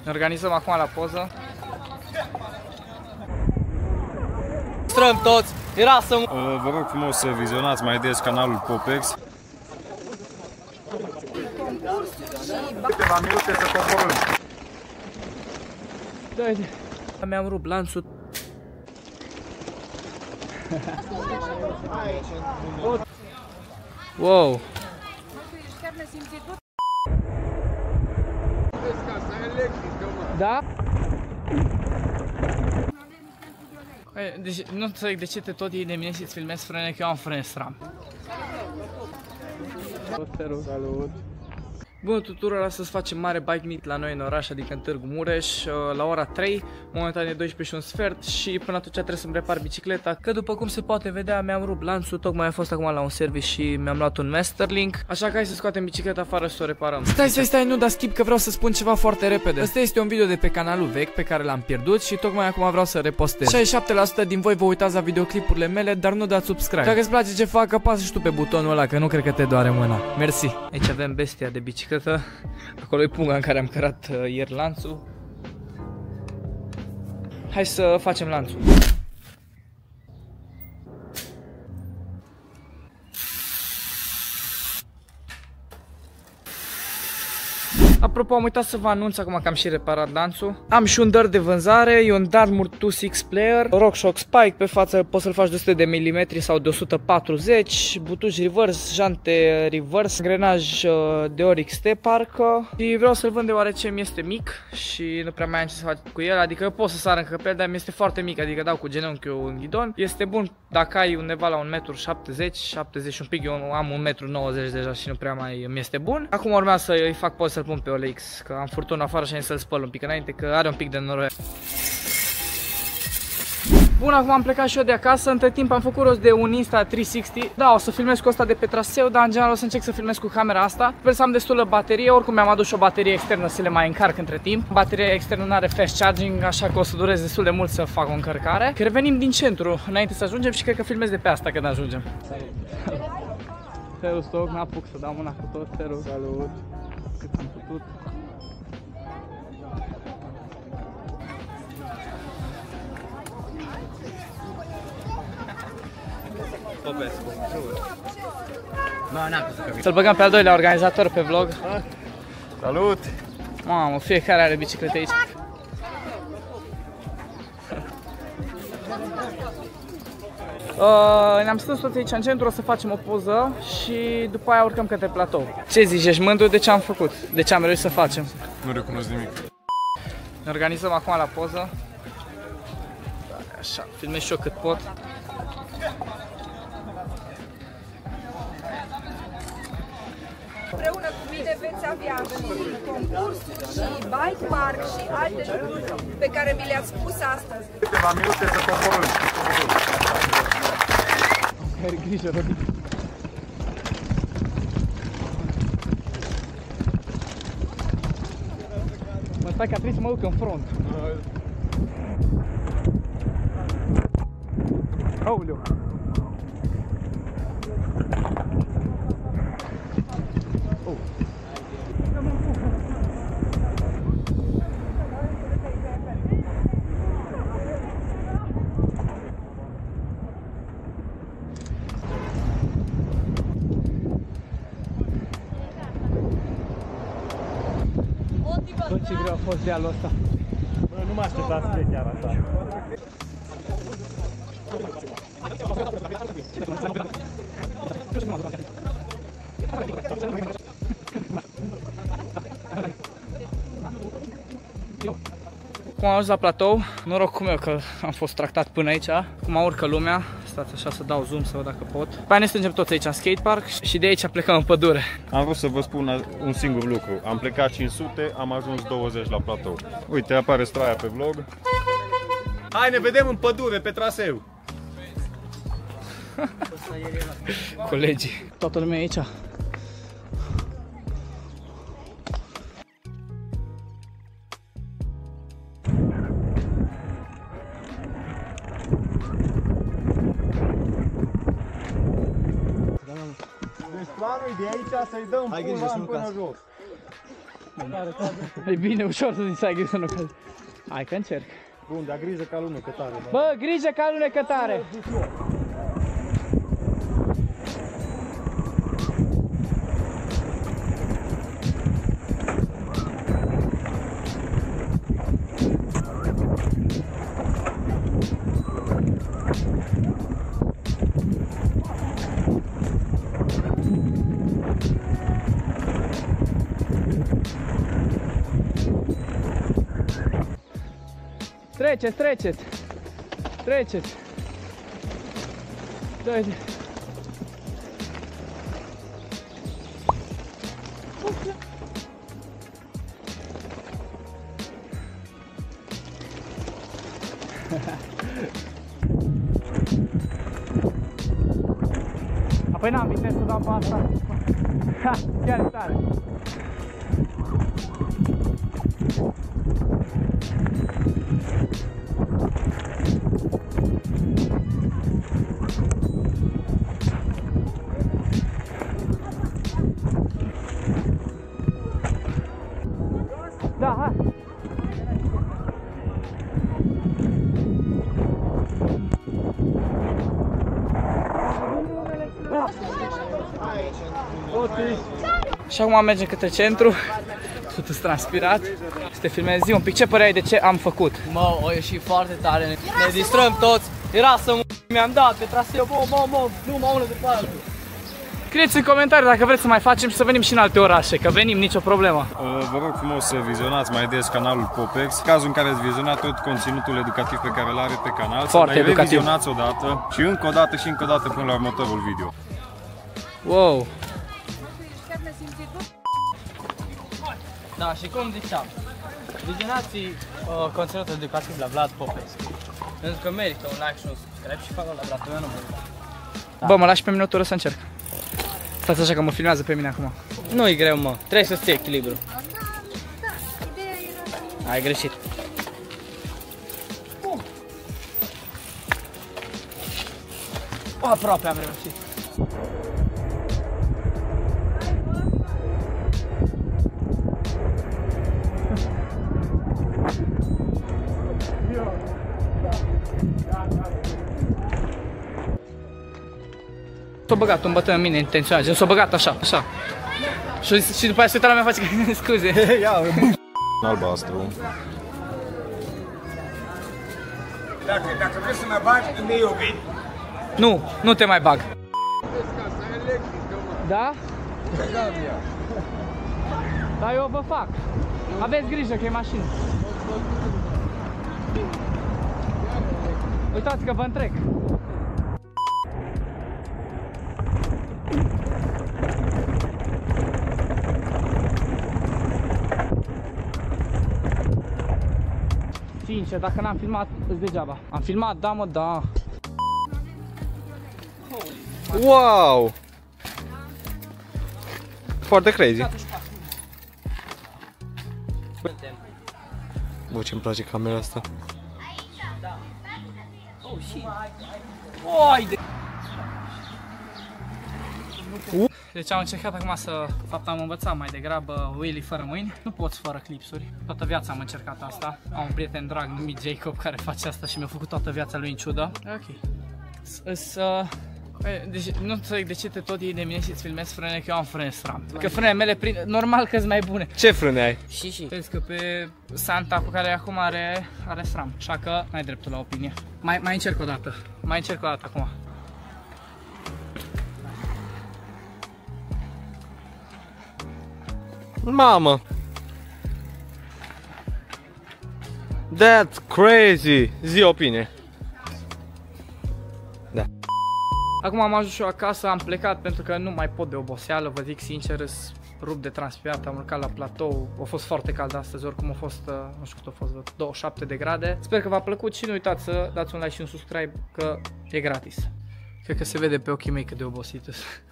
Ne organizăm acum la poză. Străm toți, era să... Vă rog frumos să vizionați mai des canalul Popex. Câteva minute să coborâm. Mi-am rupt lanțul. Wow! Da? Deci, nu înțeleg de ce te tot iei de mine și îți filmezi frâne, că eu am frâne stram. Salut! Bună tuturor, astăzi facem mare bike meet la noi în oraș, adică în Târgu Mureș, la ora 3, momentan e 12:15 și până atunci trebuie să-mi repar bicicleta, că după cum se poate vedea mi-am rupt lanțul, tocmai a fost acum la un service și mi-am luat un Masterlink, așa că hai să scoatem bicicleta afară și să o reparăm. Stai, nu da skip că vreau să spun ceva foarte repede. Asta este un video de pe canalul vechi pe care l-am pierdut și tocmai acum vreau să repostez. 67% din voi vă uitați la videoclipurile mele, dar nu dați subscribe. Dacă îți place ce fac, apasă și tu pe butonul ăla, că nu cred că te doare mâna. Mersi. Aici avem bestia de bicicletă. Acolo e punga în care am cărat ieri lanțul. Hai să facem lanțul. Apropo, am uitat să vă anunț acum că am și reparat lanțul. Am și un dăr de vânzare, e un Dartmouth 26 player, RockShox Spike, pe față poți să-l faci de 100 de mm sau de 140, butuci reverse, jante reverse, grenaj de Oryx T parcă. Și vreau să-l vând deoarece mi este mic și nu prea mai am ce să fac cu el, adică eu pot să sar încă pe el, dar mi este foarte mic, adică dau cu genunchiul în ghidon. Este bun dacă ai undeva la 1,70 m, 70 un pic, eu am 1,90 m deja și nu prea mai mi este bun. Acum urmează să îi fac poze să-l pun pe OLX, că am furtună afară și am să-l spăl un pic înainte, că are un pic de noroc. Bun, acum am plecat și eu de acasă, între timp am făcut rost de un Insta 360. Da, o să filmez cu asta de pe traseu, dar în general o să încerc să filmez cu camera asta. Sper să am destulă baterie, oricum mi-am adus și o baterie externă să le mai încarc între timp. Bateria externă nu are fast charging, așa că o să dureze destul de mult să fac o încărcare. Că revenim din centru înainte să ajungem și cred că filmez de pe asta când ajungem. Salut! Stoc, n-apuc să dau mâna cu tot, salut! Cât am putut. Să-l băgăm pe al doilea organizator pe vlog. Salut! Mamă, fiecare are biciclete aici. Ne-am strâns toți aici în centru, o să facem o poză și după aia urcăm către platou. Ce zici, ești mândru de ce am făcut? De ce am reușit să facem? Nu recunosc nimic. Ne organizăm acum la poză. Așa, filmez și eu cât pot. Împreună cu mine veți avea concursuri și bike park și alte lucruri pe care mi le-ați spus astăzi. Câteva minute să coborâm. Ai grijă, Robi. Mă, stai că trebuie să mă duc în front. Aoleu. Tot ce greu a fost dealul ăsta. Bă, nu mă aștepta să fie chiar așa. Cum am ajuns la platou, norocul meu că am fost tractat până aici. Cum urcă lumea, stați așa să dau zoom să văd dacă pot. După aia ne strângem toți aici în skatepark și de aici plecăm în pădure. Am vrut să vă spun un singur lucru. Am plecat 500, am ajuns 20 la platou. Uite, apare straia pe vlog. Hai, ne vedem în pădure, pe traseu. Colegii. Toată lumea e aici. Deci planul e de aici să-i dăm pula până jos. E bine, ușor să zici să ai grijă să nu cazi. Hai că încerc. Bun, dar grijă că alunecă tare. Bă, grijă că alunecă tare. Treceți, treceți! Treceți! Uite! Apoi n-am viteză să dau pe asta. Ha, chiar e tare! Da, hai! Și acum mergem către centru. Sunt transpirat. Să te filmezi, zi un pic ce părere ai de ce am făcut? Mă, o ieșit foarte tare, ne distrăm toți. Era să mi-am dat pe traseu, nu mă unul după altul. Scrieți în comentarii dacă vreți să mai facem și să venim și în alte orașe, că venim, nicio problemă. Vă rog frumos să vizionați mai des canalul Popex. În cazul în care ați vizionat tot conținutul educativ pe care îl are pe canal, foarte să mai educativ. revizionați o dată și încă o dată și încă o dată până la următorul video. Wow! Da, și cum ziceam, vizionați conținutul educativ la Vlad Popescu. Pentru că merită un like și un subscribe și fac la Vlad, eu nu mă uit. Bă, mă lași pe mine o tură să încerc. Stați așa că mă filmează pe mine acum. Nu-i greu, mă, trebuie să ții echilibru. Ai greșit. Aproape am reușit. S-a băgat un bătân în mine intenționat, gen s-a băgat așa, așa. Și după aia se uită la mea face că scuze. Ia, albastru. Dacă vrei să mă bagi, îmi iei o vin. Nu, nu te mai bag. Da? Dar eu vă fac. Aveți grijă că e mașină. Uitați că vă întrec. Sincer, dacă n-am filmat, îți degeaba. Am filmat, da mă, da. Wow! Foarte crazy. Bă, ce-mi place camera asta. Deci am încercat acum să, de fapt am învățat mai degrabă wheelie fără mâini. Nu poți fără clipsuri. Toată viața am încercat asta. Am un prieten drag numit Jacob care face asta și mi-a făcut toată viața lui în ciudă. Ok. Deci nu înțeleg de ce te tot iei de mine și îți filmezi frâne, că eu am frâne SRAM. Că frânele mele normal că-s mai bune. Ce frâne ai? Și. Crezi că pe Santa cu care acum are SRAM. Așa că n-ai dreptul la opinie. Mai încerc o dată. Mai încerc o dată acum. Mamă! That's crazy! Zi opinie. Da. Acum am ajuns și eu acasă, am plecat pentru că nu mai pot de oboseală, vă zic sincer, îs rup de transpirat, am urcat la platou, a fost foarte cald astăzi, oricum a fost, nu știu cât a fost, 27 de grade. Sper că v-a plăcut și nu uitați să dați un like și un subscribe că e gratis. Cred că se vede pe ochii mei cât de obosit sunt.